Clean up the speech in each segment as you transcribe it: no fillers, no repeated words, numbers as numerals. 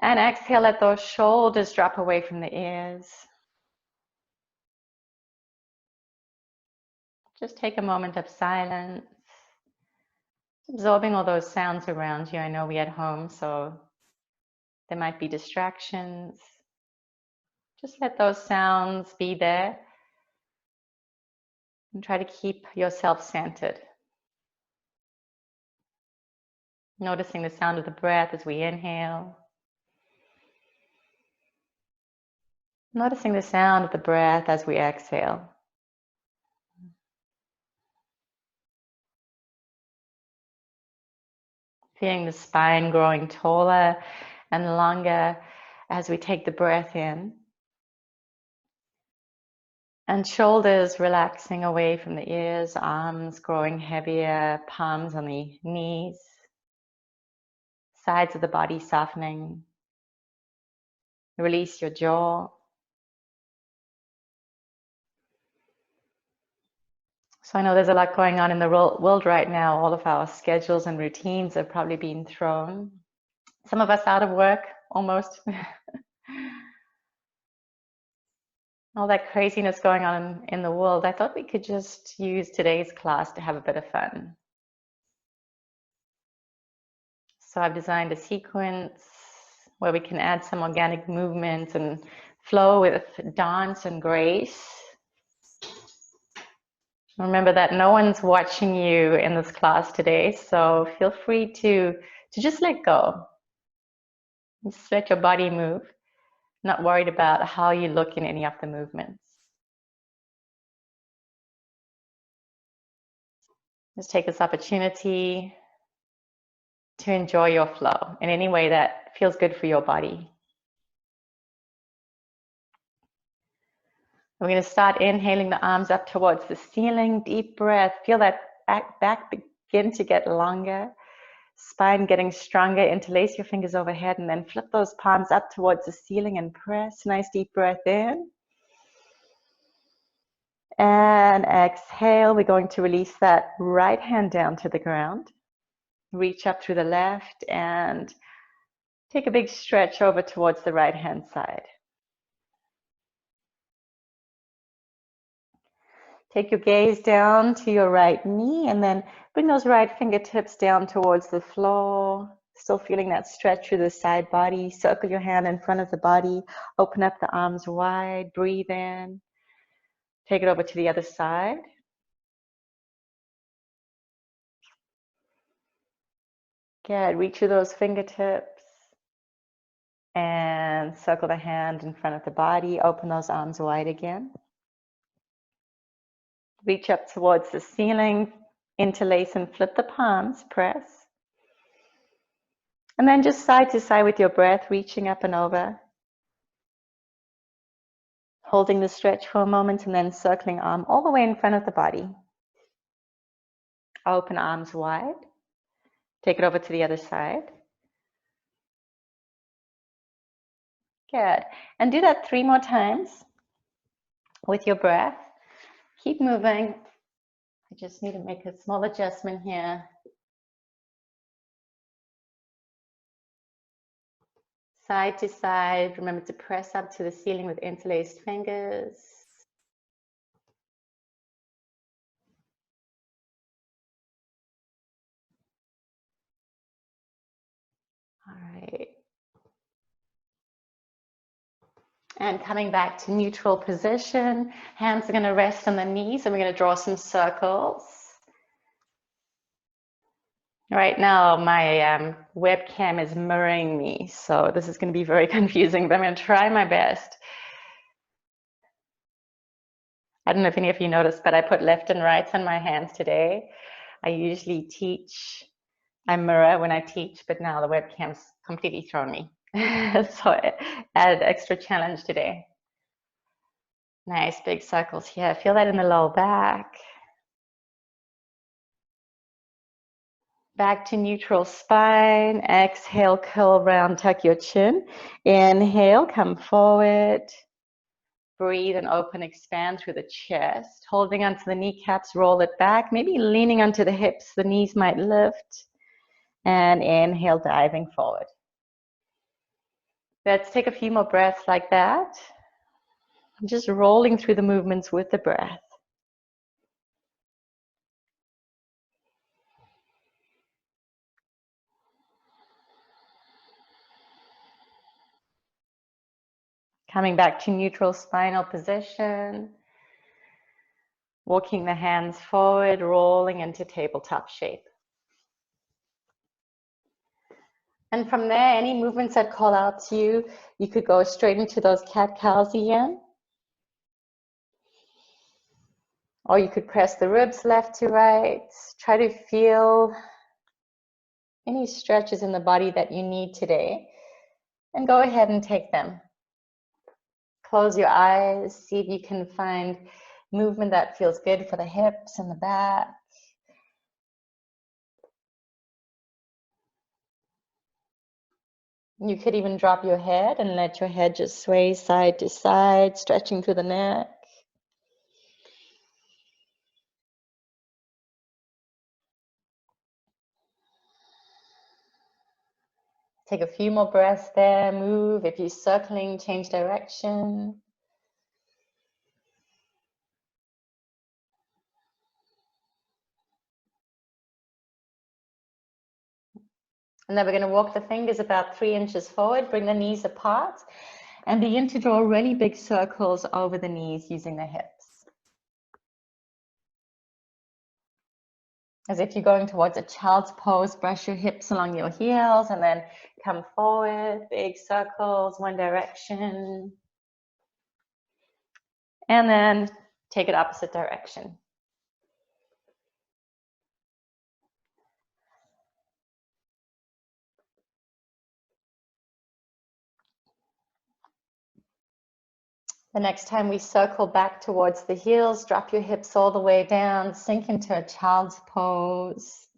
And exhale, let those shoulders drop away from the ears. Just take a moment of silence, absorbing all those sounds around you. I know we're at home, so there might be distractions. Just let those sounds be there and try to keep yourself centered. Noticing the sound of the breath as we inhale. Noticing the sound of the breath as we exhale. Feeling the spine growing taller and longer as we take the breath in. And shoulders relaxing away from the ears, arms growing heavier, palms on the knees, sides of the body softening. Release your jaw. So I know there's a lot going on in the world right now. All of our schedules and routines have probably been thrown. Some of us out of work, almost. All that craziness going on in the world. I thought we could just use today's class to have a bit of fun. So I've designed a sequence where we can add some organic movement and flow with dance and grace. Remember that no one's watching you in this class today, so feel free to just let go. Just let your body move, not worried about how you look in any of the movements. Just take this opportunity to enjoy your flow in any way that feels good for your body. We're going to start inhaling the arms up towards the ceiling. Deep breath. Feel that back begin to get longer. Spine getting stronger. Interlace your fingers overhead and then flip those palms up towards the ceiling and press. Nice deep breath in. And exhale. We're going to release that right hand down to the ground. Reach up through the left and take a big stretch over towards the right hand side. Take your gaze down to your right knee and then bring those right fingertips down towards the floor. Still feeling that stretch through the side body. Circle your hand in front of the body. Open up the arms wide. Breathe in. Take it over to the other side. Good. Reach through those fingertips. And circle the hand in front of the body. Open those arms wide again. Reach up towards the ceiling, interlace and flip the palms, press. And then just side to side with your breath, reaching up and over. Holding the stretch for a moment and then circling arm all the way in front of the body. Open arms wide. Take it over to the other side. Good. And do that 3 more times with your breath. Keep moving. I just need to make a small adjustment here. Side to side. Remember to press up to the ceiling with interlaced fingers. All right. And coming back to neutral position. Hands are going to rest on the knees and we're going to draw some circles. Right now, my webcam is mirroring me, so this is going to be very confusing, but I'm going to try my best. I don't know if any of you noticed, but I put left and right on my hands today. I usually teach, I mirror when I teach, but now the webcam's completely thrown me. So I added extra challenge today. Nice big circles here. Feel that in the lower back. Back to neutral spine. Exhale, curl round, tuck your chin. Inhale, come forward. Breathe and open, expand through the chest. Holding onto the kneecaps, roll it back. Maybe leaning onto the hips, the knees might lift. And inhale, diving forward. Let's take a few more breaths like that. Just rolling through the movements with the breath. Coming back to neutral spinal position. Walking the hands forward, rolling into tabletop shape. And from there, any movements that call out to you, you could go straight into those cat-cows again. Or you could press the ribs left to right. Try to feel any stretches in the body that you need today. And go ahead and take them. Close your eyes. See if you can find movement that feels good for the hips and the back. You could even drop your head and let your head just sway side to side, stretching through the neck. Take a few more breaths there. Move. If you're circling, change direction. And then we're going to walk the fingers about 3 inches forward, bring the knees apart, and begin to draw really big circles over the knees using the hips. As if you're going towards a child's pose, brush your hips along your heels and then come forward, big circles, one direction. And then take it opposite direction. The next time we circle back towards the heels, drop your hips all the way down, sink into a child's pose.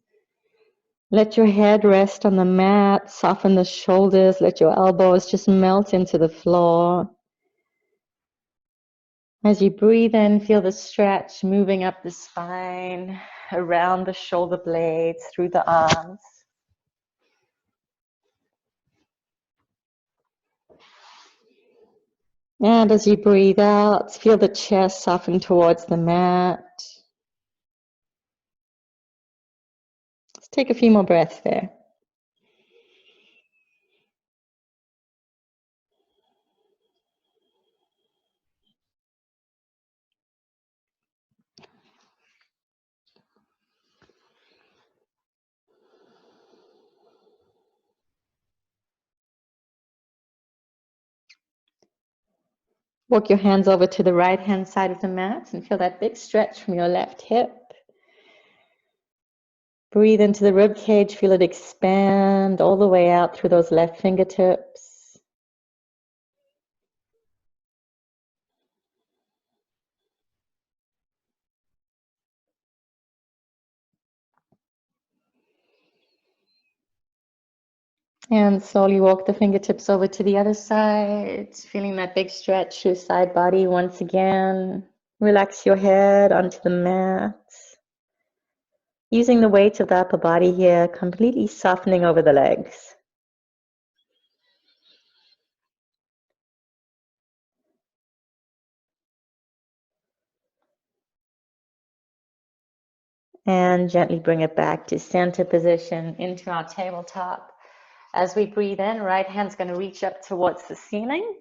Let your head rest on the mat, soften the shoulders, let your elbows just melt into the floor. As you breathe in, feel the stretch moving up the spine, around the shoulder blades, through the arms. And as you breathe out, feel the chest soften towards the mat. Let's take a few more breaths there. Walk your hands over to the right-hand side of the mat and feel that big stretch from your left hip. Breathe into the rib cage, feel it expand all the way out through those left fingertips. And slowly walk the fingertips over to the other side, feeling that big stretch through side body once again. Relax your head onto the mat. Using the weight of the upper body here, completely softening over the legs. And gently bring it back to center position into our tabletop. As we breathe in, right hand's going to reach up towards the ceiling.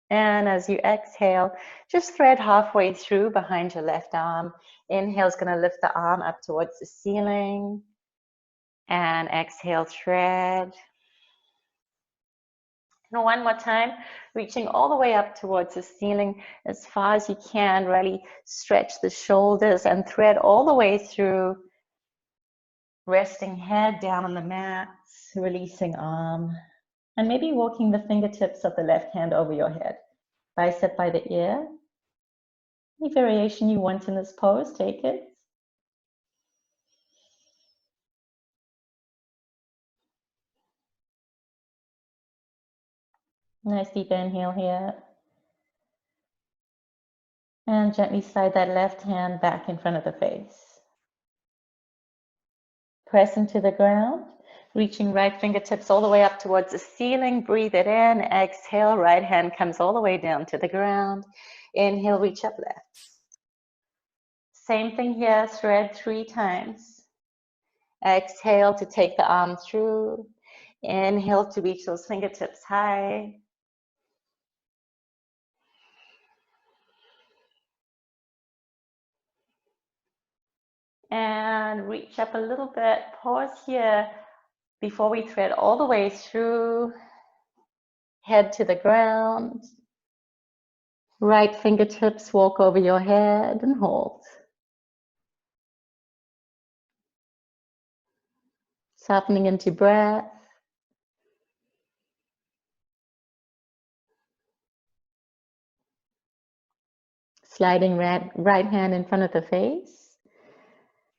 And as you exhale, just thread halfway through behind your left arm. Inhale's going to lift the arm up towards the ceiling. And exhale, thread. And one more time, reaching all the way up towards the ceiling as far as you can. Really stretch the shoulders and thread all the way through. Resting head down on the mat, releasing arm. And maybe walking the fingertips of the left hand over your head. Bicep by the ear. Any variation you want in this pose, take it. Nice deep inhale here. And gently slide that left hand back in front of the face. Press into the ground. Reaching right fingertips all the way up towards the ceiling. Breathe it in. Exhale, right hand comes all the way down to the ground. Inhale, reach up left. Same thing here, thread 3 times. Exhale to take the arm through. Inhale to reach those fingertips high. And reach up a little bit. Pause here before we thread all the way through. Head to the ground. Right fingertips walk over your head and hold. Softening into breath. Sliding right hand in front of the face.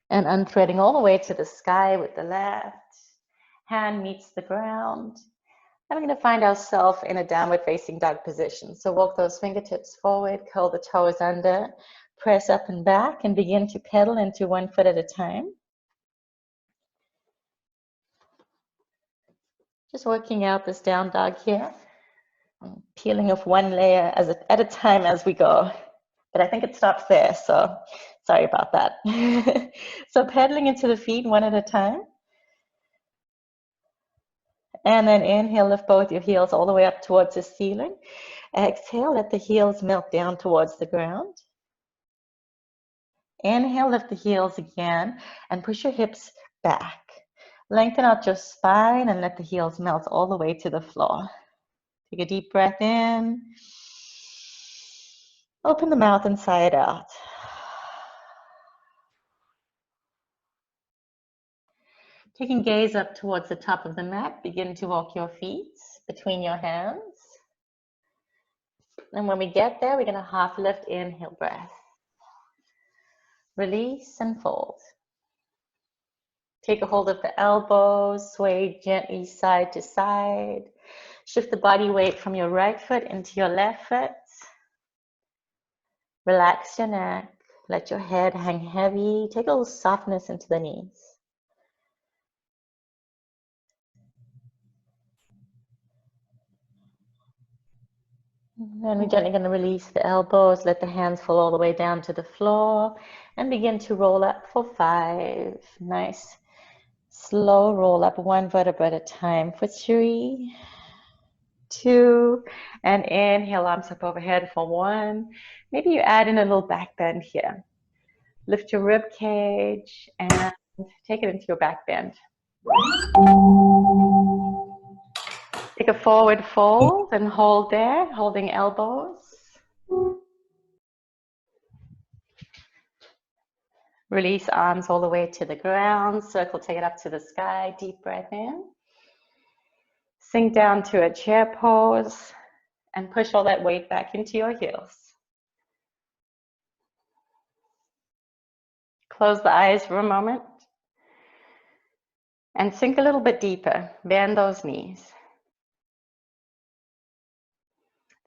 And unthreading all the way to the sky with the left. Hand meets the ground. And we're going to find ourselves in a downward facing dog position. So walk those fingertips forward, curl the toes under, press up and back, and begin to pedal into one foot at a time. Just working out this down dog here. Peeling off one layer at a time as we go. But I think it stops there, so sorry about that. So pedaling into the feet one at a time. And then inhale, lift both your heels all the way up towards the ceiling. Exhale, let the heels melt down towards the ground. Inhale, lift the heels again and push your hips back. Lengthen out your spine and let the heels melt all the way to the floor. Take a deep breath in. Open the mouth and sigh it out. Taking gaze up towards the top of the mat, begin to walk your feet between your hands. And when we get there, we're going to half lift, inhale, breath. Release and fold. Take a hold of the elbows, sway gently side to side. Shift the body weight from your right foot into your left foot. Relax your neck. Let your head hang heavy. Take a little softness into the knees. Then we're gently going to release the elbows, let the hands fall all the way down to the floor, and begin to roll up for 5. Nice, slow roll up, 1 vertebra at a time for 3, 2, and inhale, arms up overhead for 1. Maybe you add in a little back bend here. Lift your rib cage and take it into your back bend. Take a forward fold and hold there, holding elbows. Release arms all the way to the ground. Circle, take it up to the sky. Deep breath in. Sink down to a chair pose and push all that weight back into your heels. Close the eyes for a moment and sink a little bit deeper. Bend those knees.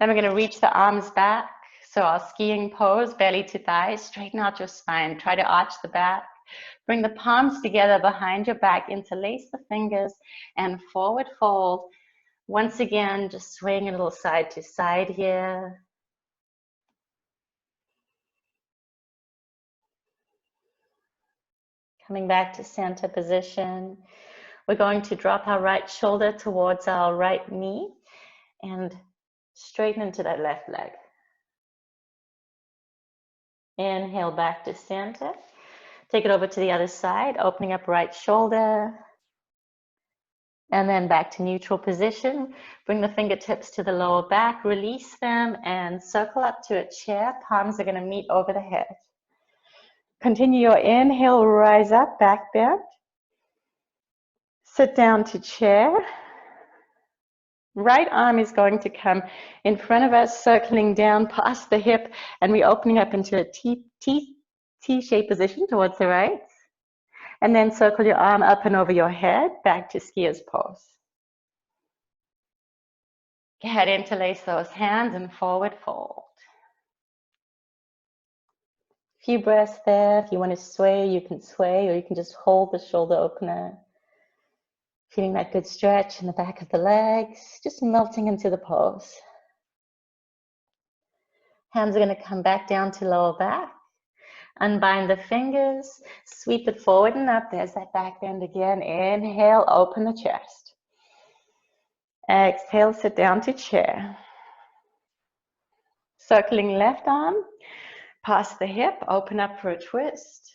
Then we're going to reach the arms back. So our skiing pose, belly to thighs. Straighten out your spine. Try to arch the back. Bring the palms together behind your back. Interlace the fingers and forward fold. Once again, just swaying a little side to side here. Coming back to center position. We're going to drop our right shoulder towards our right knee and straighten into that left leg. Inhale back to center. Take it over to the other side, opening up right shoulder. And then back to neutral position. Bring the fingertips to the lower back, release them, and circle up to a chair. Palms are going to meet over the head. Continue your inhale, rise up, back bend. Sit down to chair. Right arm is going to come in front of us, circling down past the hip, and we're opening up into a T-shaped position towards the right. And then circle your arm up and over your head, back to skier's pose. Go ahead, interlace those hands and forward fold. A few breaths there. If you want to sway, you can sway, or you can just hold the shoulder opener. Feeling that good stretch in the back of the legs, just melting into the pose. Hands are going to come back down to lower back. Unbind the fingers, sweep it forward and up. There's that back bend again. Inhale, open the chest. Exhale, sit down to chair. Circling left arm, past the hip, open up for a twist.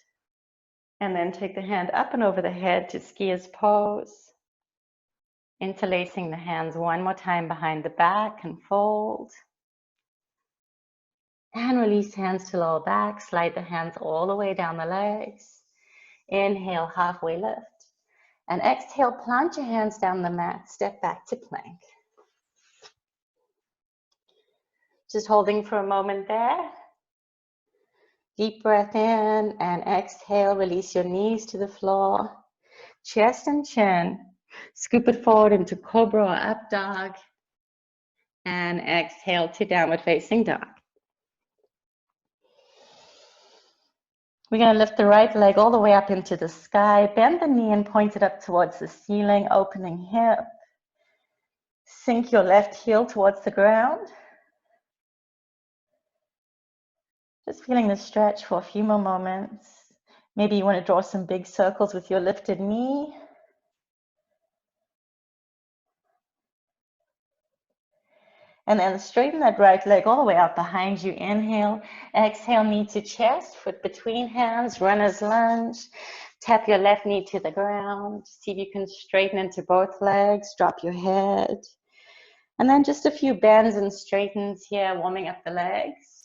And then take the hand up and over the head to skier's pose. Interlacing the hands one more time behind the back and fold. And release hands to lower back. Slide the hands all the way down the legs. Inhale, halfway lift. And exhale, plant your hands down the mat. Step back to plank. Just holding for a moment there. Deep breath in and exhale. Release your knees to the floor. Chest and chin. Scoop it forward into cobra or up dog. And exhale to downward facing dog. We're going to lift the right leg all the way up into the sky. Bend the knee and point it up towards the ceiling, opening hip. Sink your left heel towards the ground. Just feeling the stretch for a few more moments. Maybe you want to draw some big circles with your lifted knee. And then straighten that right leg all the way out behind you. Inhale, exhale, knee to chest, foot between hands, runner's lunge. Tap your left knee to the ground. See if you can straighten into both legs, drop your head. And then just a few bends and straightens here, warming up the legs.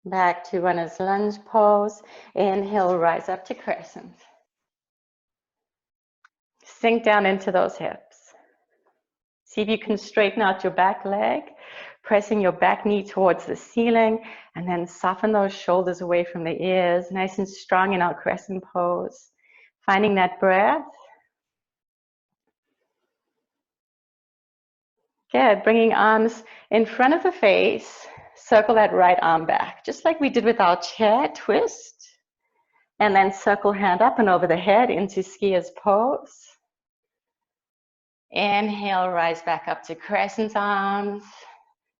Back to runner's lunge pose. Inhale, rise up to crescent. Sink down into those hips. See if you can straighten out your back leg, pressing your back knee towards the ceiling, and then soften those shoulders away from the ears, nice and strong in our crescent pose. Finding that breath. Good, bringing arms in front of the face. Circle that right arm back, just like we did with our chair twist. And then circle hand up and over the head into skier's pose. Inhale, rise back up to crescent arms.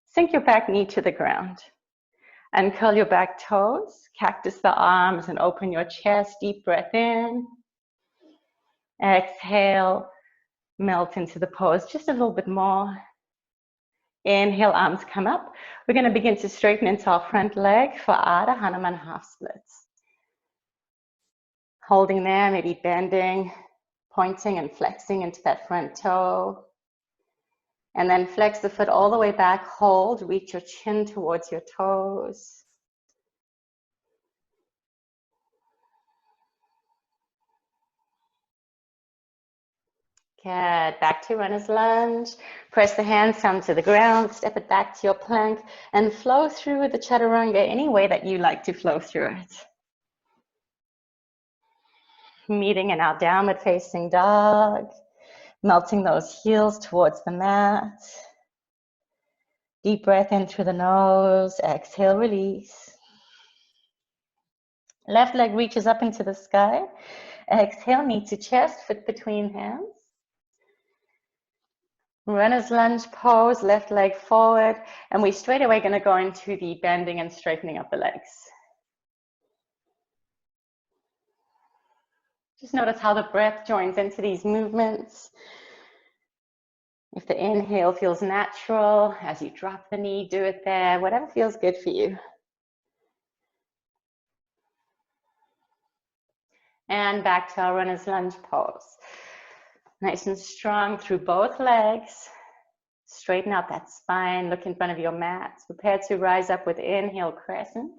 Sink your back knee to the ground. And curl your back toes, cactus the arms and open your chest. Deep breath in. Exhale, melt into the pose just a little bit more. Inhale, arms come up. We're going to begin to straighten into our front leg for Ardha Hanuman half splits. Holding there, maybe bending, pointing and flexing into that front toe. And then flex the foot all the way back, hold, reach your chin towards your toes. Good, back to runner's lunge. Press the hands down to the ground, step it back to your plank, and flow through the chaturanga any way that you like to flow through it. Meeting in our downward facing dog, melting those heels towards the mat. Deep breath in through the nose, exhale, release. Left leg reaches up into the sky. Exhale, knee to chest, foot between hands. Runner's lunge pose, left leg forward, and we straight away going to go into the bending and straightening of the legs. Just notice how the breath joins into these movements. If the inhale feels natural, as you drop the knee, do it there, whatever feels good for you. And back to our runner's lunge pose. Nice and strong through both legs. Straighten out that spine, look in front of your mat. Prepare to rise up with inhale, crescent.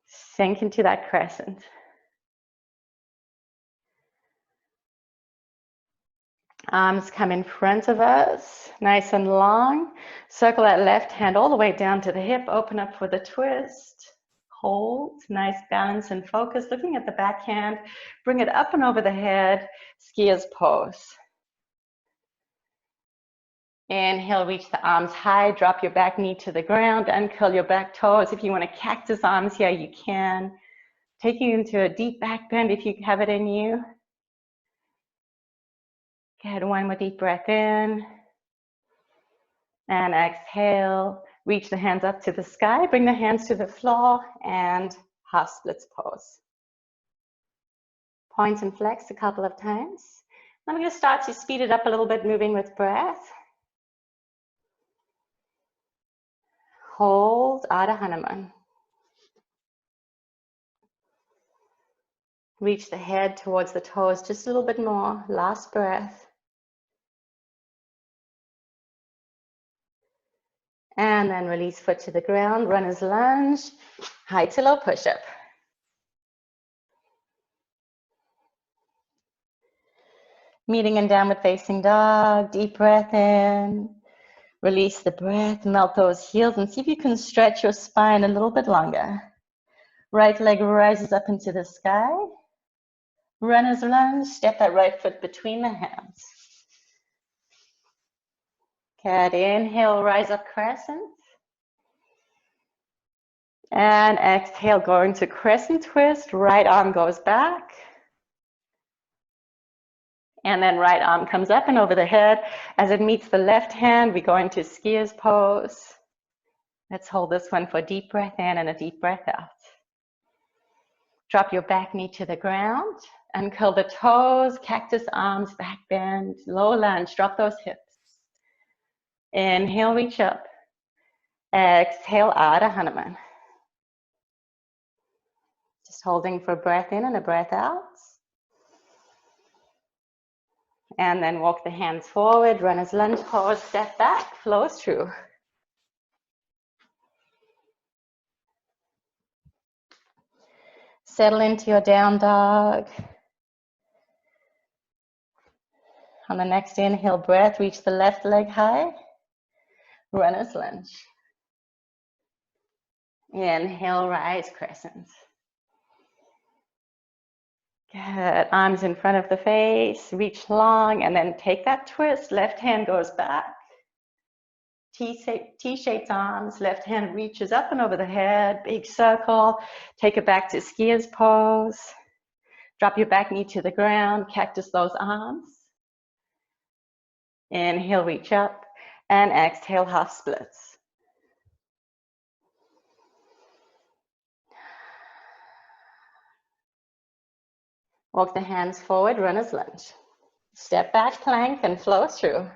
Sink into that crescent. Arms come in front of us, nice and long. Circle that left hand all the way down to the hip. Open up for the twist. Hold, nice balance and focus. Looking at the back hand, bring it up and over the head. Skier's pose. Inhale, reach the arms high, drop your back knee to the ground, uncurl your back toes. If you want to cactus arms here, you can. Take you into a deep back bend if you have it in you. Good, one more deep breath in. And exhale, reach the hands up to the sky, bring the hands to the floor, and half splits pose. Point and flex a couple of times. I'm going to start to speed it up a little bit, moving with breath. Hold Ardha Hanuman. Reach the head towards the toes just a little bit more. Last breath. And then release foot to the ground, runner's lunge, high to low push-up. Meeting in downward facing dog, deep breath in. Release the breath, melt those heels, and see if you can stretch your spine a little bit longer. Right leg rises up into the sky. Runner's lunge, step that right foot between the hands. Good, inhale, rise up crescent. And exhale, go into crescent twist, right arm goes back. And then right arm comes up and over the head. As it meets the left hand, we go into skier's pose. Let's hold this one for a deep breath in and a deep breath out. Drop your back knee to the ground, uncurl the toes, cactus arms, back bend, low lunge, drop those hips. Inhale, reach up. Exhale, Ardha Hanuman. Just holding for a breath in and a breath out. And then walk the hands forward, runner's lunge pose, step back, flows through. Settle into your down dog. On the next inhale breath, reach the left leg high, runner's lunge. Inhale, rise crescent. Good, arms in front of the face, reach long, and then take that twist. Left hand goes back. T-shaped arms, left hand reaches up and over the head, big circle. Take it back to skier's pose. Drop your back knee to the ground, cactus those arms. Inhale, reach up, and exhale, half splits. Walk the hands forward, runner's lunge. Step back, plank, and flow through.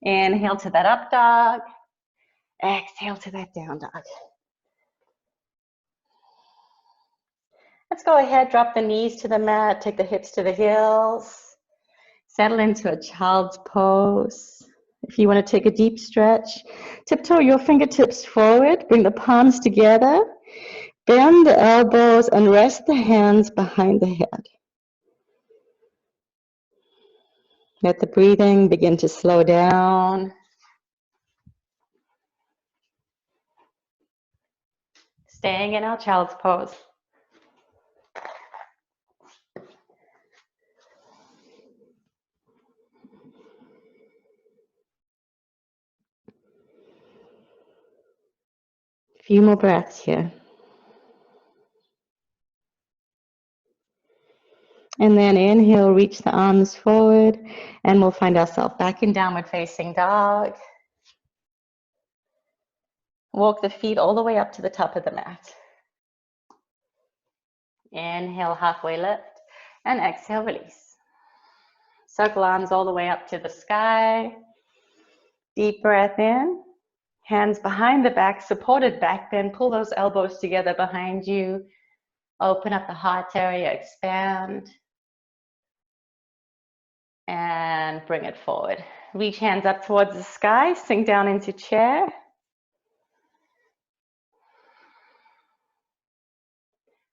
Inhale to that up dog. Exhale to that down dog. Let's go ahead, drop the knees to the mat, take the hips to the heels. Settle into a child's pose. If you want to take a deep stretch, tiptoe your fingertips forward, bring the palms together, bend the elbows, and rest the hands behind the head. Let the breathing begin to slow down. Staying in our child's pose. A few more breaths here. And then inhale, reach the arms forward, and we'll find ourselves back in downward facing dog. Walk the feet all the way up to the top of the mat. Inhale, halfway lift, and exhale, release. Circle arms all the way up to the sky. Deep breath in. Hands behind the back, supported back bend. Pull those elbows together behind you. Open up the heart area, expand. And bring it forward. Reach hands up towards the sky, sink down into chair.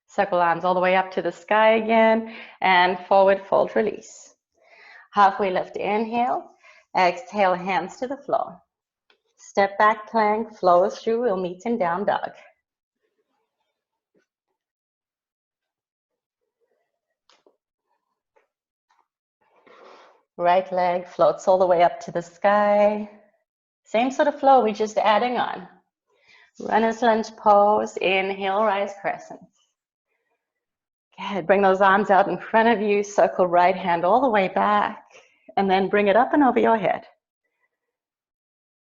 Circle arms all the way up to the sky again, and forward fold, release. Halfway lift, inhale. Exhale, hands to the floor. Step back plank, flow through, we'll meet in down dog. Right leg floats all the way up to the sky. Same sort of flow, we're just adding on. Runner's lunge pose, inhale, rise crescent. Good, bring those arms out in front of you, circle right hand all the way back, and then bring it up and over your head.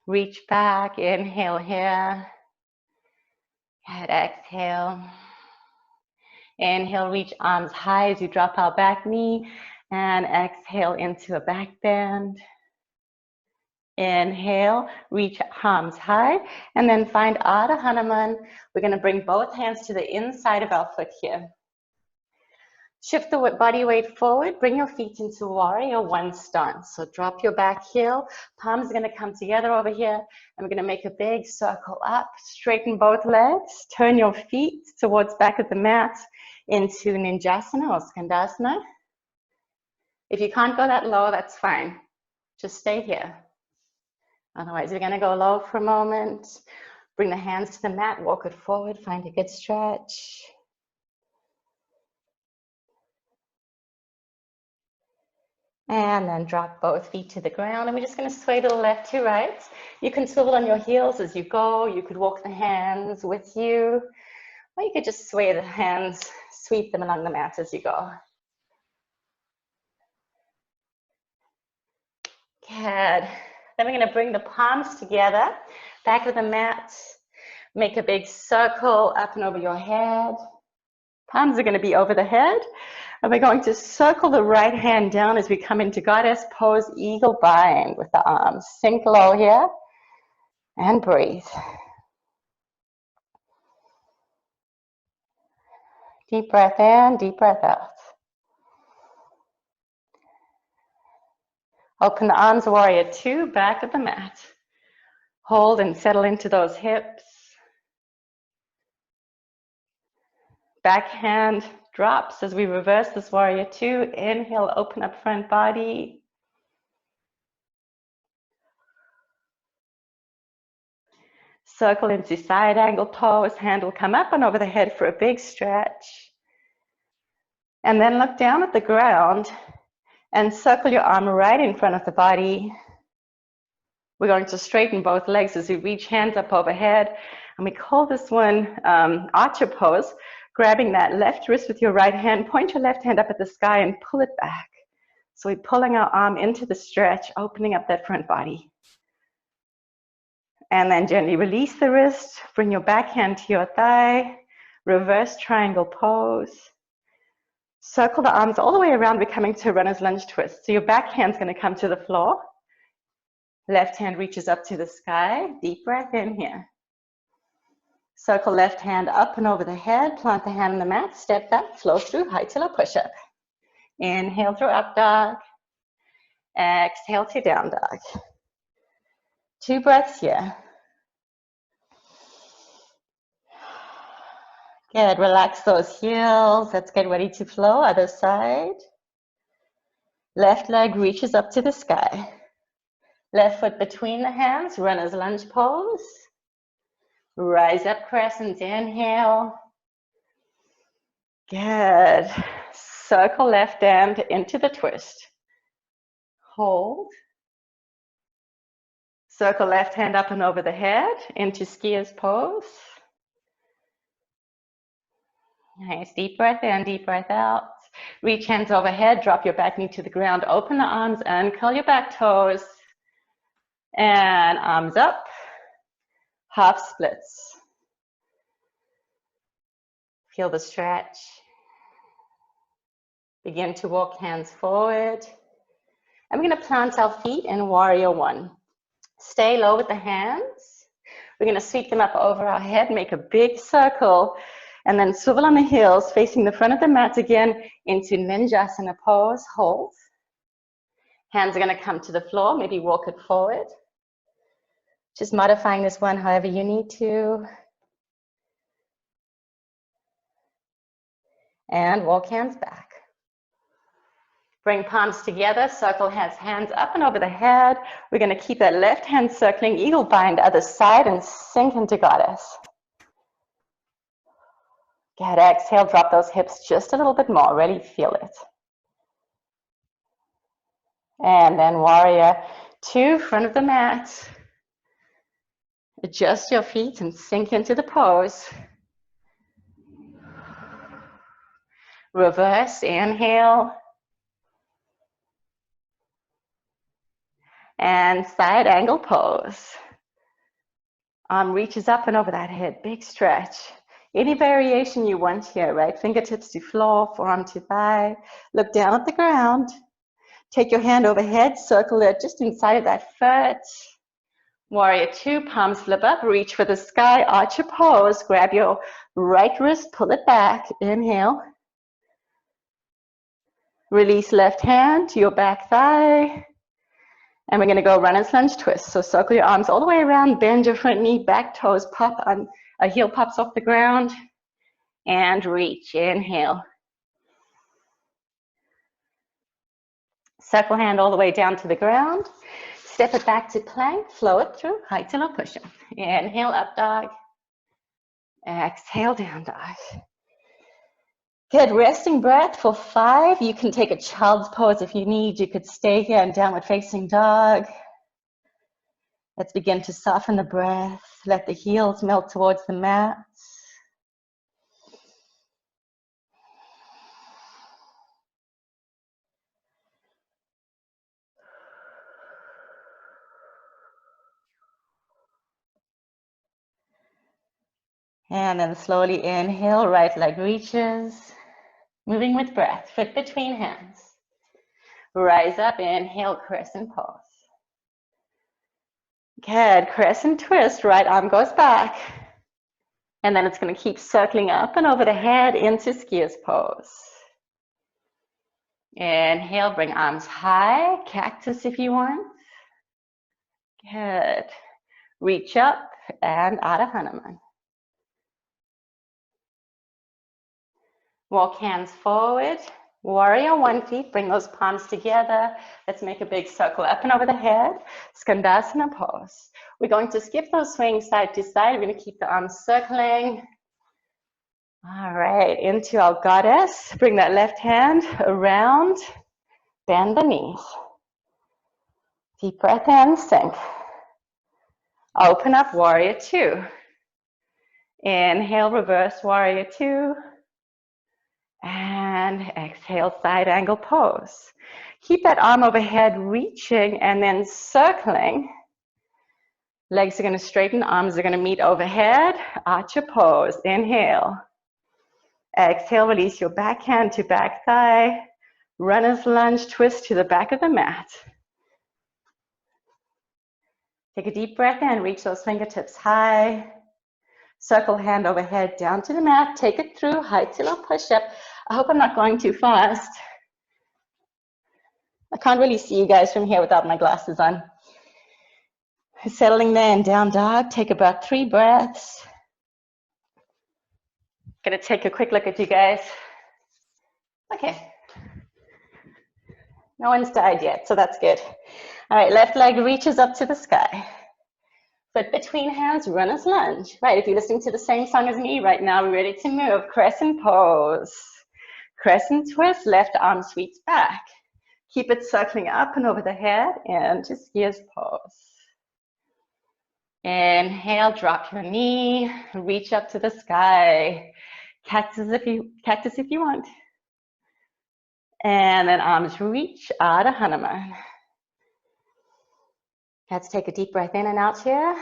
Reach back, inhale here. Good, exhale. Inhale, reach arms high as you drop our back knee, and exhale into a back bend. Inhale, reach arms high, and then find Ardha Hanuman. We're going to bring both hands to the inside of our foot here. Shift the body weight forward, bring your feet into warrior one stance. So drop your back heel, palms are going to come together over here, and we're going to make a big circle up, straighten both legs, turn your feet towards back of the mat into Ninjasana or Skandasana. If you can't go that low, that's fine. Just stay here. Otherwise, we're going to go low for a moment. Bring the hands to the mat, walk it forward, find a good stretch. And then drop both feet to the ground. And we're just going to sway to the left to right. You can swivel on your heels as you go. You could walk the hands with you. Or you could just sway the hands, sweep them along the mat as you go. Good. Then we're going to bring the palms together, back of the mat. Make a big circle up and over your head. Palms are going to be over the head. And we're going to circle the right hand down as we come into goddess pose, eagle bind with the arms. Sink low here and breathe. Deep breath in, deep breath out. Open the arms, warrior two, back of the mat. Hold and settle into those hips. Back hand drops as we reverse this warrior two. Inhale, open up front body. Circle into side angle pose. Hand will come up and over the head for a big stretch. And then look down at the ground and circle your arm right in front of the body. We're going to straighten both legs as you reach hands up overhead. And we call this one archer pose. Grabbing that left wrist with your right hand, point your left hand up at the sky and pull it back. So we're pulling our arm into the stretch, opening up that front body. And then gently release the wrist, bring your back hand to your thigh, reverse triangle pose. Circle the arms all the way around, we're coming to a runner's lunge twist. So your back hand's going to come to the floor. Left hand reaches up to the sky. Deep breath in here. Circle left hand up and over the head, plant the hand on the mat, step back, flow through, high till a push-up. Inhale through up dog. Exhale to down dog. 2 breaths here. Good, relax those heels. Let's get ready to flow, other side. Left leg reaches up to the sky. Left foot between the hands, runner's lunge pose. Rise up crescent, inhale. Good. Circle left hand into the twist. Hold. Circle left hand up and over the head into skier's pose. Nice, deep breath in, deep breath out. Reach hands overhead, drop your back knee to the ground, open the arms, uncurl your back toes. And arms up. Half splits. Feel the stretch. Begin to walk hands forward. And we're going to plant our feet in warrior one. Stay low with the hands. We're going to sweep them up over our head, make a big circle, and then swivel on the heels, facing the front of the mat again into Ninjasana pose. Hold. Hands are going to come to the floor, maybe walk it forward. Just modifying this one however you need to. And walk hands back. Bring palms together, circle hands up and over the head. We're going to keep that left hand circling, eagle bind other side and sink into goddess. Good, exhale, drop those hips just a little bit more, really feel it. And then warrior two, front of the mat. Adjust your feet and sink into the pose. Reverse, inhale. And side angle pose. Arm reaches up and over that head, big stretch. Any variation you want here, right? Fingertips to floor, forearm to thigh. Look down at the ground. Take your hand overhead, circle it just inside of that foot. Warrior two, palms flip up, reach for the sky, arch your pose. Grab your right wrist, pull it back, inhale. Release left hand to your back thigh. And we're going to go runners lunge twist. So circle your arms all the way around, bend your front knee, back toes pop, on, a heel pops off the ground, and reach, inhale. Circle hand all the way down to the ground. Step it back to plank, flow it through, high tilde push-up. Inhale, up dog. Exhale, down dog. Good, resting breath for 5. You can take a child's pose if you need. You could stay here in downward facing dog. Let's begin to soften the breath. Let the heels melt towards the mat. And then slowly inhale, right leg reaches. Moving with breath, foot between hands. Rise up, inhale, crescent pose. Good, crescent twist, right arm goes back. And then it's going to keep circling up and over the head into skiers pose. Inhale, bring arms high, cactus if you want. Good. Reach up and Ardha Hanuman. Walk hands forward. Warrior one feet, bring those palms together. Let's make a big circle up and over the head. Skandasana pose. We're going to skip those swings side to side. We're going to keep the arms circling. All right, into our goddess. Bring that left hand around. Bend the knees. Deep breath in, sink. Open up, warrior two. Inhale, reverse warrior two. And exhale, side angle pose. Keep that arm overhead reaching and then circling. Legs are going to straighten, arms are going to meet overhead. Archer pose, inhale. Exhale, release your back hand to back thigh. Runner's lunge, twist to the back of the mat. Take a deep breath in, reach those fingertips high. Circle hand overhead down to the mat. Take it through, high tilde push-up. I hope I'm not going too fast. I can't really see you guys from here without my glasses on. Settling there in down dog. Take about 3 breaths. Gonna take a quick look at you guys. Okay. No one's died yet, so that's good. All right, left leg reaches up to the sky. Foot between hands, runner's lunge. Right, if you're listening to the same song as me right now, we're ready to move. Crescent pose. Crescent twist, left arm sweeps back. Keep it circling up and over the head into skiers pose. Inhale, drop your knee, reach up to the sky. Cactus if you want. And then arms reach, Ardha Hanuman. Let's take a deep breath in and out here.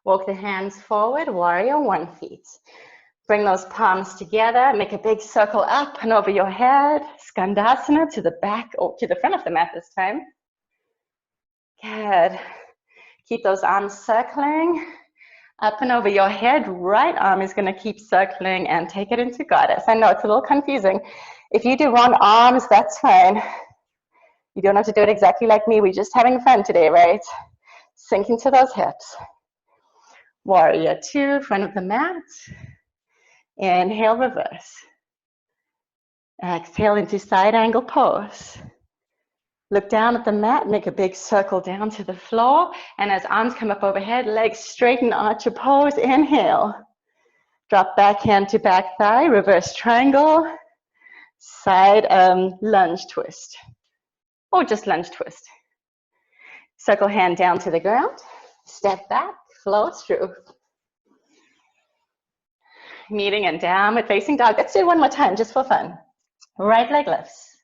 Walk the hands forward, warrior one feet. Bring those palms together, make a big circle up and over your head. Skandasana to the back, or to the front of the mat this time. Good. Keep those arms circling. Up and over your head, right arm is going to keep circling and take it into goddess. I know it's a little confusing. If you do wrong arms, that's fine. You don't have to do it exactly like me. We're just having fun today, right? Sink into those hips. Warrior two, front of the mat. Inhale, reverse. Exhale into side angle pose. Look down at the mat, make a big circle down to the floor. And as arms come up overhead, legs straighten, arch your pose. Inhale. Drop back hand to back thigh, reverse triangle. Side lunge twist. Or just lunge twist. Circle hand down to the ground. Step back, flow through. Meeting in downward facing dog. Let's do it one more time, just for fun. Right leg lifts.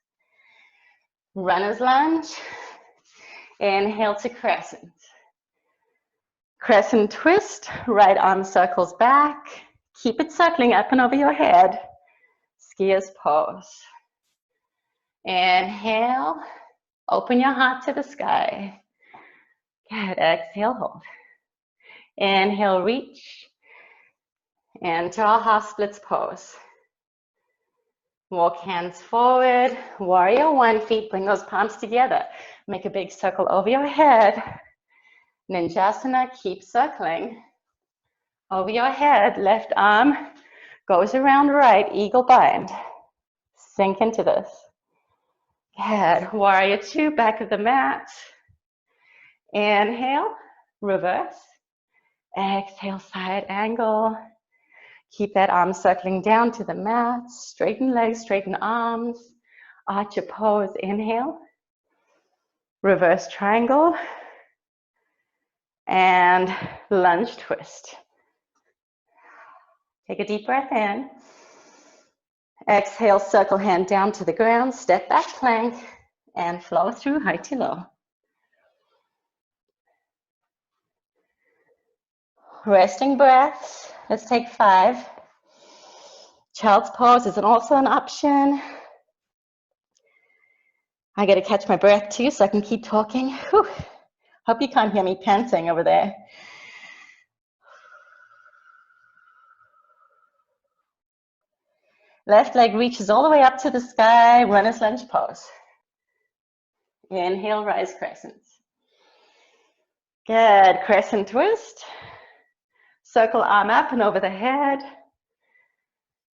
Runner's lunge. Inhale to crescent. Crescent twist, right arm circles back. Keep it circling up and over your head. Skier's pose. Inhale, open your heart to the sky. Good, exhale, hold. Inhale, reach. And draw half splits pose. Walk hands forward, warrior one, feet, bring those palms together. Make a big circle over your head. Ninjasana, keep circling. Over your head, left arm goes around right, eagle bind. Sink into this. Good, warrior two, back of the mat. Inhale, reverse. Exhale, side angle. Keep that arm circling down to the mat. Straighten legs, straighten arms. Arch your pose, inhale. Reverse triangle. And lunge twist. Take a deep breath in. Exhale, circle hand down to the ground. Step back plank and flow through high to low. Resting breaths. Let's take 5. Child's pose is also an option. I gotta catch my breath too so I can keep talking. Whew. Hope you can't hear me panting over there. Left leg reaches all the way up to the sky, runner's lunge pose. Inhale, rise crescent. Good, crescent twist. Circle arm up and over the head.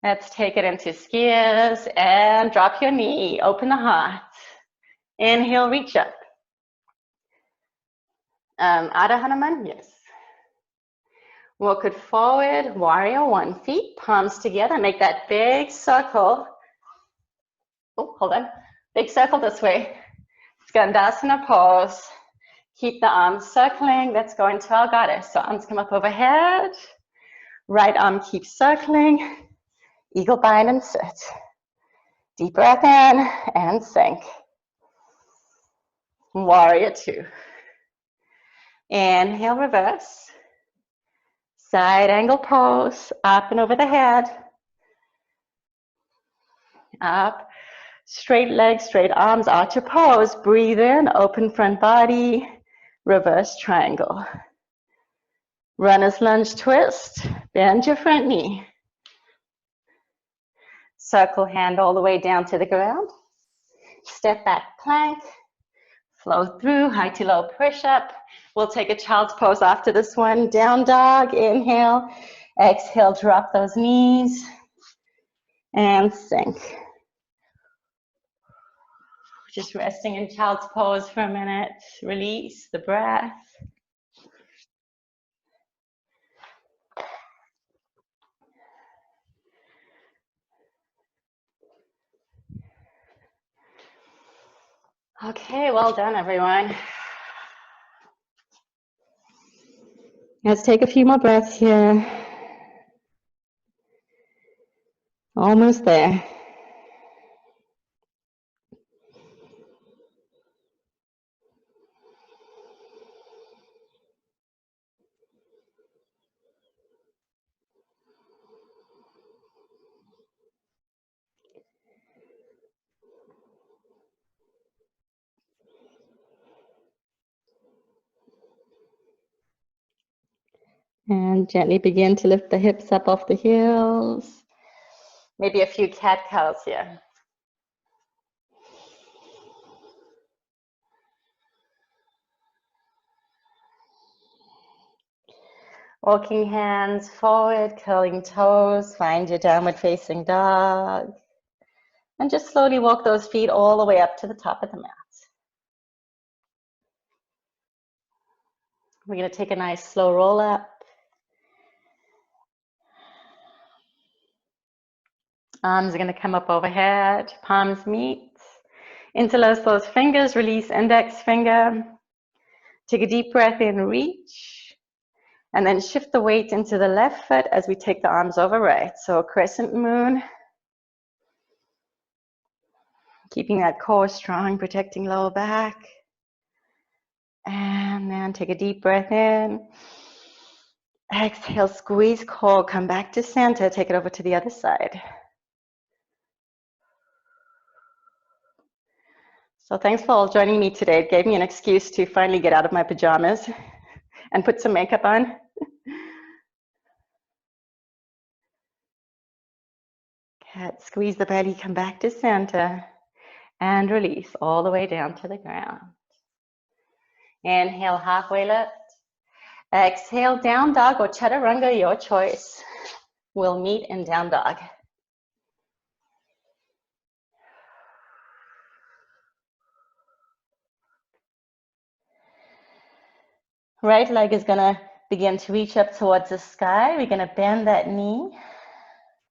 Let's take it into skiers and drop your knee, open the heart. Inhale, reach up. Adho Hanuman, yes. Walk it forward, warrior one, feet, palms together. Make that big circle. Oh, hold on. Big circle this way. Skandasana pose. Keep the arms circling. Let's go into our goddess. So arms come up overhead. Right arm keeps circling. Eagle bind and sit. Deep breath in and sink. Warrior two. Inhale, reverse. Side angle pose, up and over the head. Up, straight legs, straight arms, arch your pose. Breathe in, open front body, reverse triangle. Runner's lunge twist, bend your front knee. Circle hand all the way down to the ground. Step back plank, flow through, high to low push up. We'll take a child's pose after this one. Down dog, inhale. Exhale, drop those knees. And sink. Just resting in child's pose for a minute. Release the breath. Okay, well done, everyone. Let's take a few more breaths here. Almost there. And gently begin to lift the hips up off the heels. Maybe a few cat-cows here. Walking hands forward, curling toes, find your downward facing dog. And just slowly walk those feet all the way up to the top of the mat. We're going to take a nice slow roll up. Arms are going to come up overhead, palms meet. Interlace those fingers, release index finger. Take a deep breath in, reach. And then shift the weight into the left foot as we take the arms over right. So crescent moon. Keeping that core strong, protecting lower back. And then take a deep breath in. Exhale, squeeze core, come back to center, take it over to the other side. So thanks for all joining me today. It gave me an excuse to finally get out of my pajamas and put some makeup on. Good. Squeeze the belly, come back to center, and release all the way down to the ground. Inhale, halfway lift. Exhale, down dog or chaturanga, your choice. We'll meet in down dog. Right leg is gonna begin to reach up towards the sky. We're gonna bend that knee.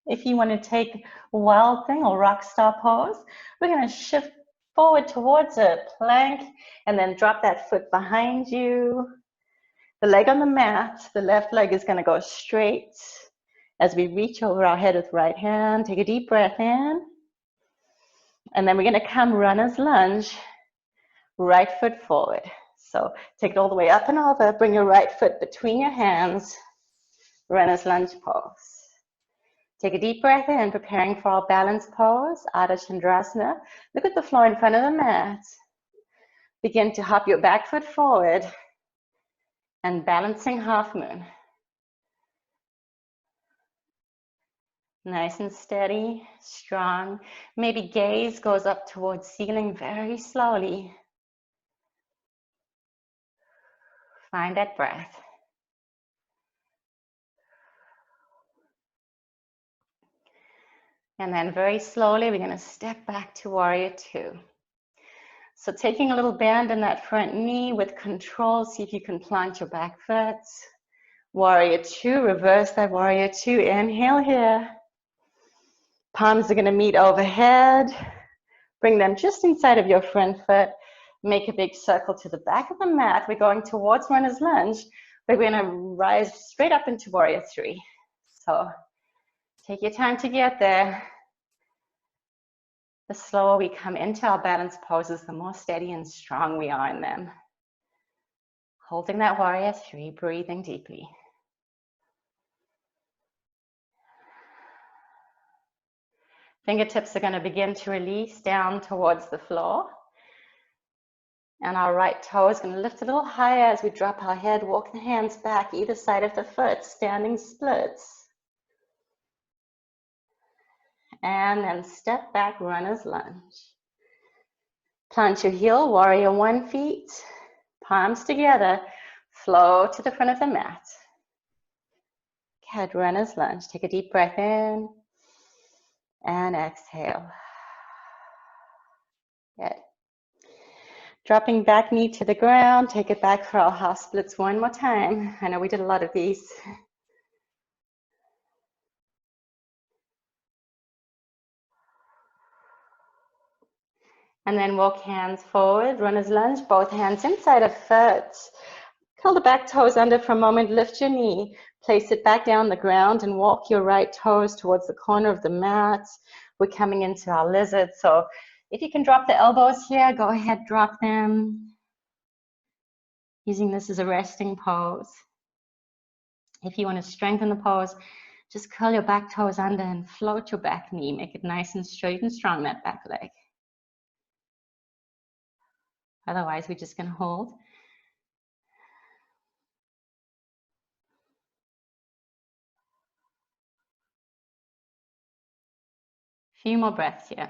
If you want to take wild thing or rock star pose, we're going to shift forward towards a plank and then drop that foot behind you. The leg on the mat, the left leg is going to go straight as we reach over our head with right hand. Take a deep breath in. And then we're going to come runner's lunge, right foot forward. So take it all the way up and over. Bring your right foot between your hands. Runner's lunge pose. Take a deep breath in, preparing for our balance pose, Ardha Chandrasana. Look at the floor in front of the mat. Begin to hop your back foot forward and balancing half moon. Nice and steady, strong. Maybe gaze goes up towards ceiling very slowly. Find that breath. And then very slowly, we're going to step back to warrior two. So taking a little bend in that front knee with control, see if you can plant your back foot. Warrior two, reverse that warrior two. Inhale here. Palms are going to meet overhead. Bring them just inside of your front foot. Make a big circle to the back of the mat. We're going towards runner's lunge, but we're going to rise straight up into warrior three. So take your time to get there. The slower we come into our balance poses, the more steady and strong we are in them. Holding that warrior three, breathing deeply. Fingertips are going to begin to release down towards the floor. And our right toe is going to lift a little higher as we drop our head, walk the hands back either side of the foot, standing splits. And then step back, runner's lunge. Plant your heel, warrior one feet, palms together, flow to the front of the mat. Good, runner's lunge. Take a deep breath in and exhale. Good. Dropping back knee to the ground, take it back for our half splits one more time. I know we did a lot of these. And then walk hands forward, runner's lunge, both hands inside of foot. Curl the back toes under for a moment, lift your knee, place it back down the ground and walk your right toes towards the corner of the mat. We're coming into our lizard, so if you can drop the elbows here, go ahead, drop them. Using this as a resting pose. If you want to strengthen the pose, just curl your back toes under and float your back knee. Make it nice and straight and strong, that back leg. Otherwise, we're just going to hold. Few more breaths here.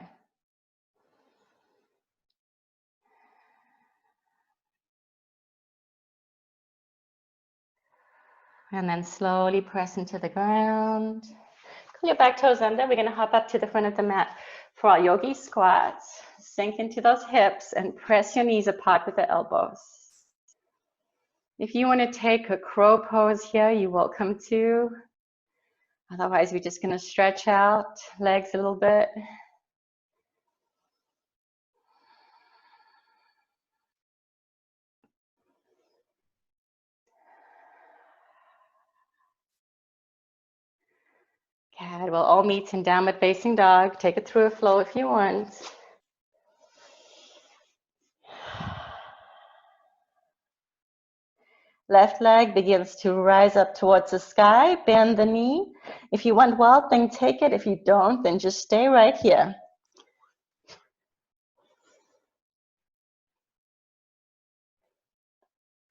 And then slowly press into the ground. Curl your back toes under. We're going to hop up to the front of the mat for our yogi squats. Sink into those hips and press your knees apart with the elbows. If you want to take a crow pose here, you're welcome to. Otherwise, we're just going to stretch out legs a little bit. Good. We'll all meet in downward facing dog. Take it through a flow if you want. Left leg begins to rise up towards the sky. Bend the knee. If you want Wild Thing, take it. If you don't, then just stay right here.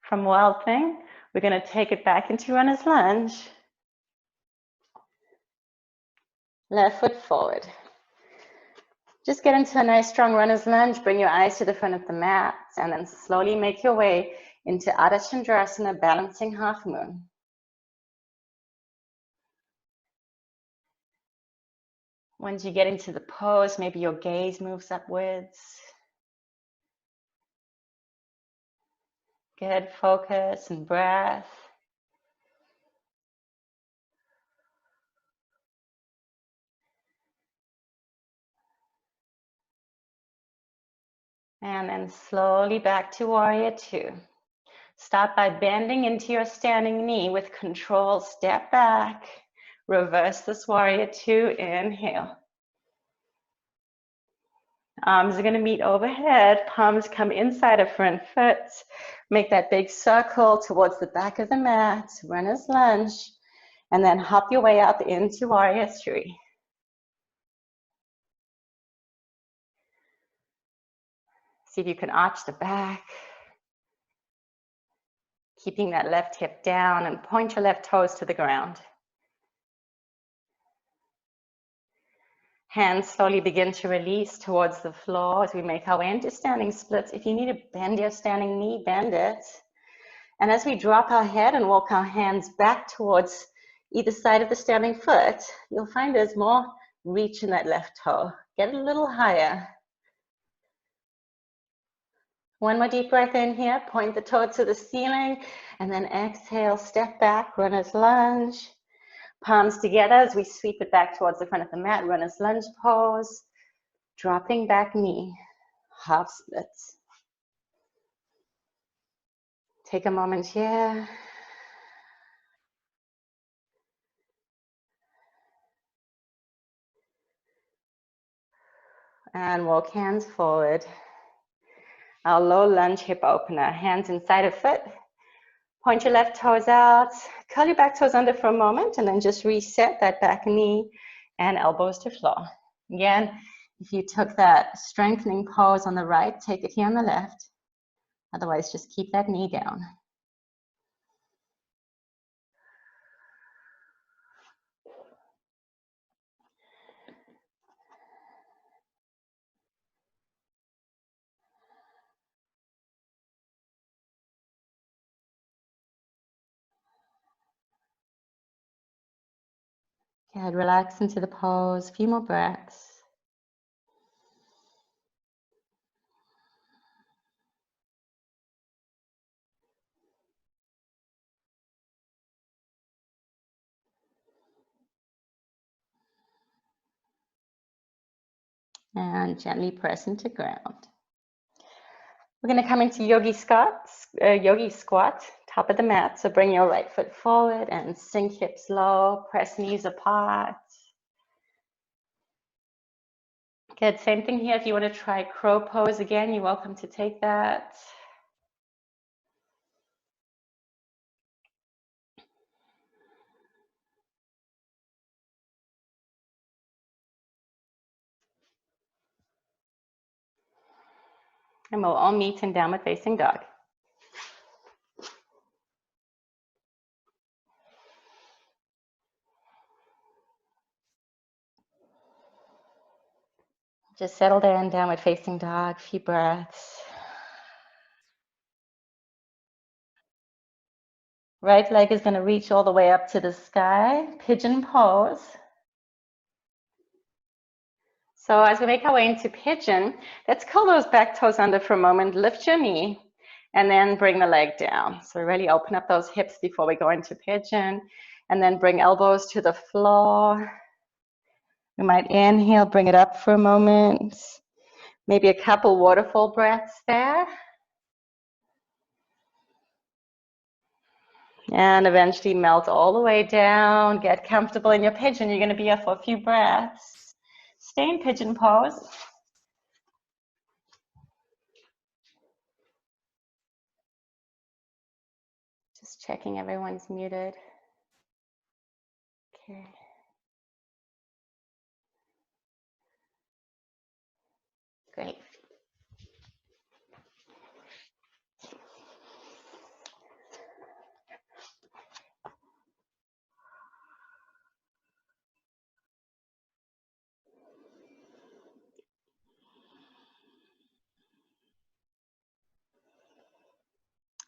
From Wild Thing, we're going to take it back into Runner's Lunge. Left foot forward. Just get into a nice strong Runner's Lunge. Bring your eyes to the front of the mat and then slowly make your way into Ardha Chandrasana, balancing half moon. Once you get into the pose, maybe your gaze moves upwards. Good focus and breath. And then slowly back to Warrior Two. Start by bending into your standing knee with control. Step back. Reverse this Warrior Two. Inhale. Arms are going to meet overhead. Palms come inside of front foot. Make that big circle towards the back of the mat. Runner's Lunge. And then hop your way up into Warrior Three. See if you can arch the back. Keeping that left hip down and point your left toes to the ground. Hands slowly begin to release towards the floor as we make our way into standing splits. If you need to bend your standing knee, bend it. And as we drop our head and walk our hands back towards either side of the standing foot, you'll find there's more reach in that left toe. Get a little higher. One more deep breath in here, point the toe to the ceiling, and then exhale, step back, Runner's Lunge. Palms together as we sweep it back towards the front of the mat, Runner's Lunge pose. Dropping back knee, half splits. Take a moment here. And walk hands forward. Our low lunge hip opener, hands inside of foot. Point your left toes out, curl your back toes under for a moment, and then just reset that back knee and elbows to floor. Again, if you took that strengthening pose on the right, take it here on the left. Otherwise, just keep that knee down. Good, relax into the pose, a few more breaths. And gently press into ground. We're going to come into yogi squat, top of the mat. So bring your right foot forward and sink hips low, press knees apart. Good, same thing here. If you want to try crow pose again, you're welcome to take that. And we'll all meet in downward facing dog. Just settle there in downward facing dog, few breaths. Right leg is going to reach all the way up to the sky, pigeon pose. So as we make our way into pigeon, let's curl those back toes under for a moment, lift your knee, and then bring the leg down. So really open up those hips before we go into pigeon, and then bring elbows to the floor. We might inhale, bring it up for a moment. Maybe a couple waterfall breaths there. And eventually melt all the way down. Get comfortable in your pigeon. You're going to be here for a few breaths. Stay in pigeon pose. Just checking everyone's muted. Okay. Great.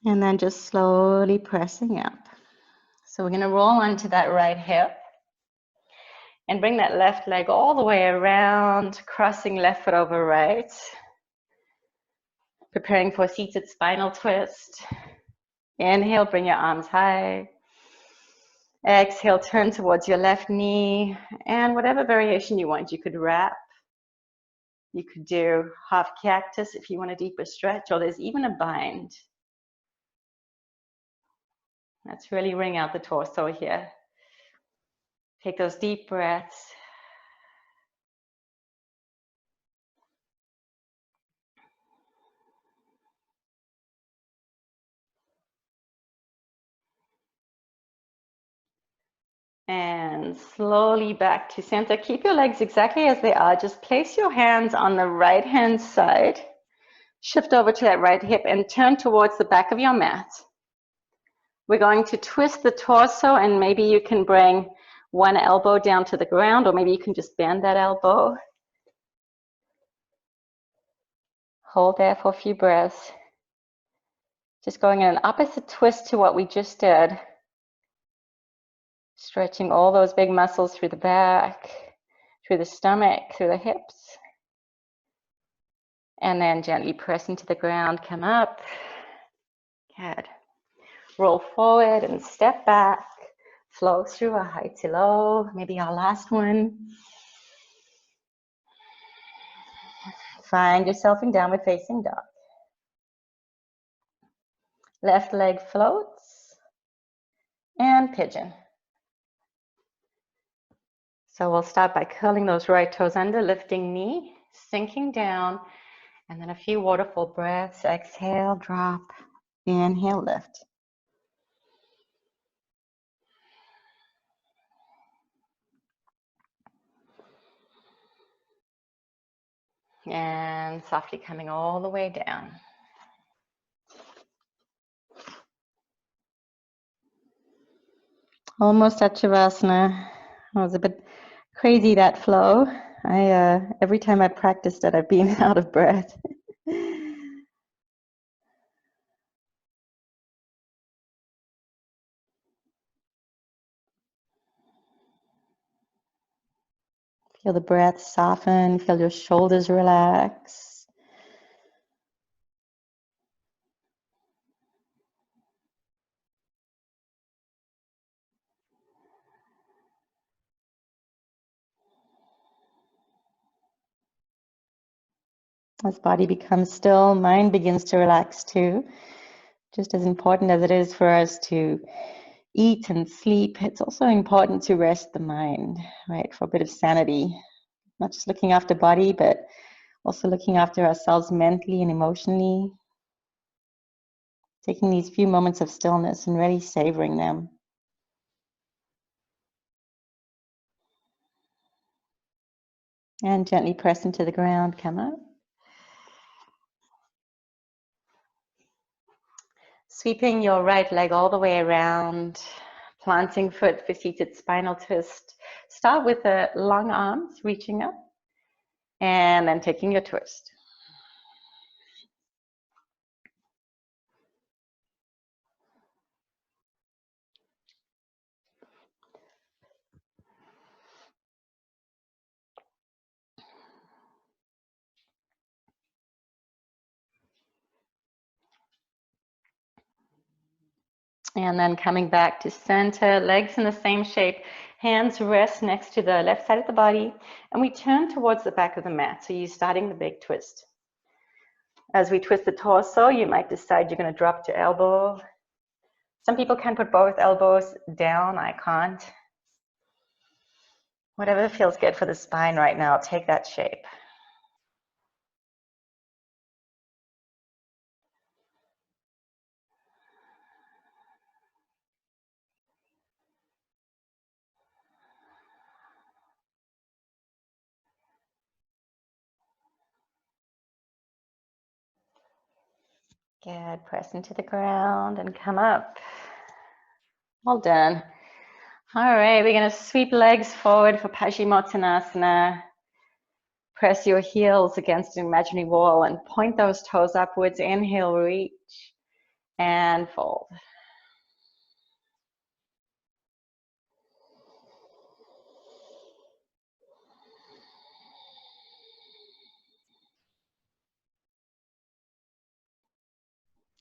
And then just slowly pressing up. So we're going to roll onto that right hip and bring that left leg all the way around, crossing left foot over right. Preparing for a seated spinal twist. Inhale, bring your arms high. Exhale, turn towards your left knee. And whatever variation you want, you could wrap. You could do half cactus if you want a deeper stretch, or there's even a bind. Let's really wring out the torso here. Take those deep breaths. And slowly back to center. Keep your legs exactly as they are. Just place your hands on the right-hand side. Shift over to that right hip and turn towards the back of your mat. We're going to twist the torso, and maybe you can bring one elbow down to the ground, or maybe you can just bend that elbow. Hold there for a few breaths. Just going in an opposite twist to what we just did. Stretching all those big muscles through the back, through the stomach, through the hips. And then gently press into the ground, come up. Good. Roll forward and step back. Flow through a high to low, maybe our last one. Find yourself in downward facing dog. Left leg floats and pigeon. So we'll start by curling those right toes under, lifting knee, sinking down, and then a few waterfall breaths. Exhale, drop, inhale, lift. And softly coming all the way down. Almost at Shavasana. It was a bit crazy, that flow. Every time I practiced it, I've been out of breath. Feel the breath soften, feel your shoulders relax. As body becomes still, mind begins to relax too. Just as important as it is for us to eat and sleep, it's also important to rest the mind, right? For a bit of sanity. Not just looking after body, but also looking after ourselves mentally and emotionally. Taking these few moments of stillness and really savoring them. And gently press into the ground, come up. Sweeping your right leg all the way around, planting foot for seated spinal twist. Start with the long arms reaching up, and then taking your twist. And then coming back to center, legs in the same shape, hands rest next to the left side of the body, and we turn towards the back of the mat. So you're starting the big twist. As we twist the torso, you might decide you're going to drop to elbow, Some people can put both elbows down. I can't. Whatever feels good for the spine right now, take that shape. Good. Press into the ground and come up. All done. All right, we're going to sweep legs forward for Paschimottanasana. Press your heels against an imaginary wall and point those toes upwards. Inhale, reach and fold.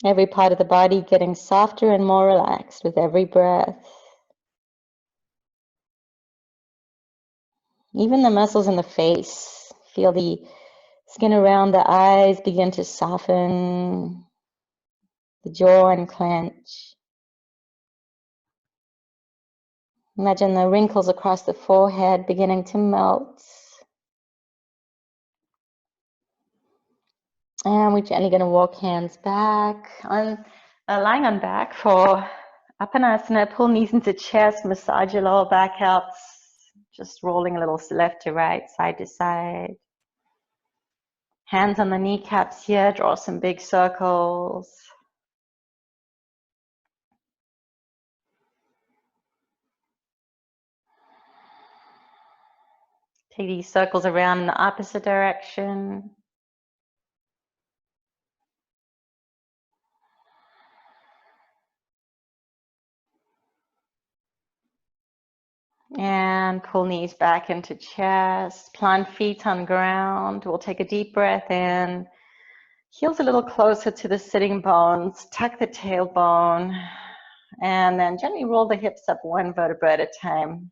Every part of the body getting softer and more relaxed with every breath. Even the muscles in the face. Feel the skin around the eyes begin to soften, the jaw unclench. Imagine the wrinkles across the forehead beginning to melt. And we're gently going to walk hands back. Lying on back for Apanasana, pull knees into chest, massage your lower back out, just rolling a little left to right, side to side. Hands on the kneecaps here, draw some big circles. Take these circles around in the opposite direction. And pull knees back into chest, plant feet on ground. We'll take a deep breath in. Heels a little closer to the sitting bones. Tuck the tailbone. And then gently roll the hips up one vertebra at a time.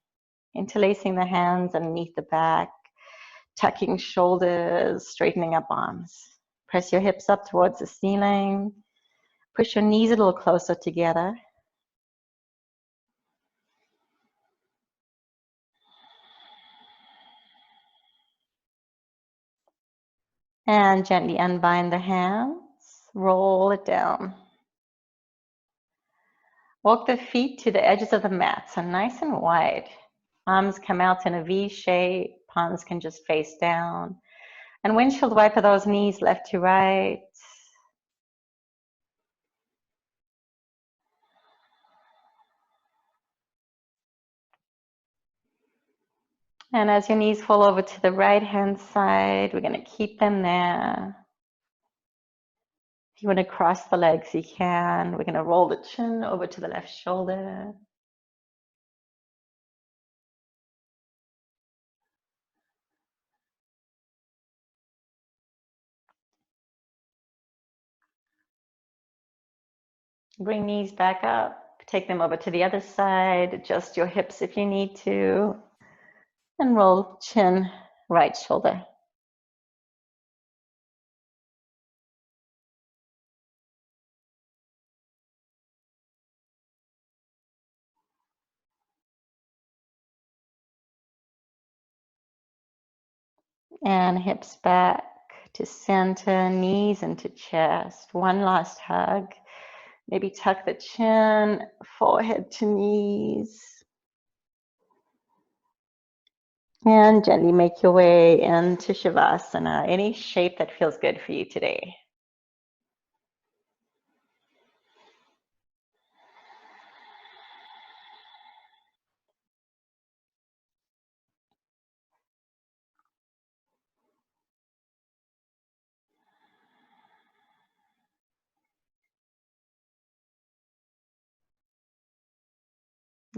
Interlacing the hands underneath the back. Tucking shoulders, straightening up arms. Press your hips up towards the ceiling. Push your knees a little closer together. And gently unbind the hands, roll it down. Walk the feet to the edges of the mat, so nice and wide. Arms come out in a V shape, palms can just face down. And windshield wiper those knees left to right. And as your knees fall over to the right-hand side, we're going to keep them there. If you want to cross the legs, you can. We're going to roll the chin over to the left shoulder. Bring knees back up. Take them over to the other side. Adjust your hips if you need to. And roll chin, right shoulder. And hips back to center, knees into chest. One last hug. Maybe tuck the chin, forehead to knees. And gently make your way into Shavasana, any shape that feels good for you today.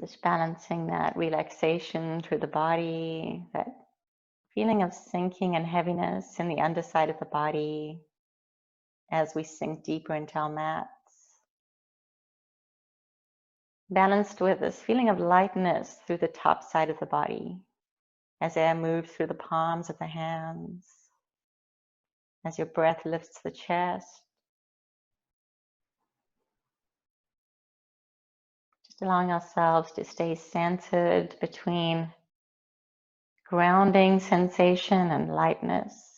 Just balancing that relaxation through the body, that feeling of sinking and heaviness in the underside of the body as we sink deeper into our mats. Balanced with this feeling of lightness through the top side of the body as air moves through the palms of the hands, as your breath lifts the chest. allowing ourselves to stay centered between grounding sensation and lightness.